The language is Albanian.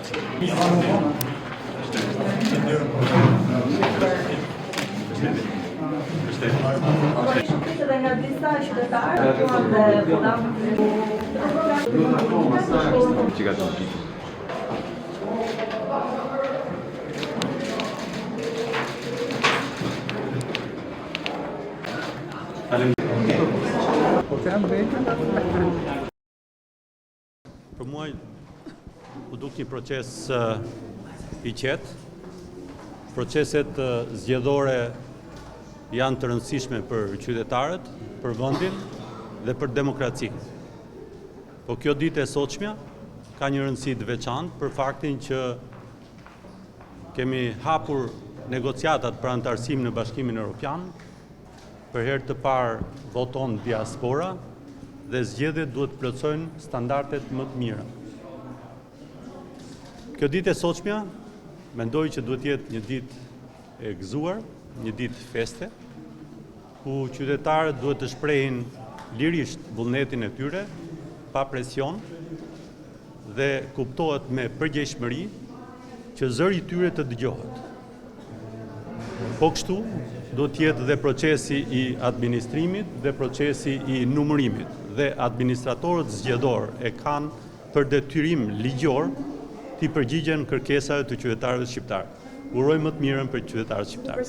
Dhe nga disa qytetarë, Për mua u duk një proces i qetë. Proceset zgjedhore janë të rëndësishme për qytetarët, për vendin dhe për demokracinë. Po kjo ditë e sotshmja ka një rëndësi të veçantë për faktin që kemi hapur negociatat për antarësim në Bashkimin Evropian. Për herë të parë voton diaspora dhe zgjedhjet duhet të plotësojnë standardet më të mira. Kjo ditë e sotshmja mendoj që duhet jetë një ditë e gëzuar, një ditë feste, ku qytetarët duhet të shprehin lirisht vullnetin e tyre, pa presion, dhe kuptohet me përgjegjshmëri që zëri i tyre të dëgjohet. Po kështu, do të jetë dhe procesi i administrimit dhe procesi i numërimit, dhe administratorët zgjedhor e kanë për detyrim ligjor të përgjigjen kërkesave të qytetarëve shqiptarë. Uroj më të mirën për qytetarët shqiptarë.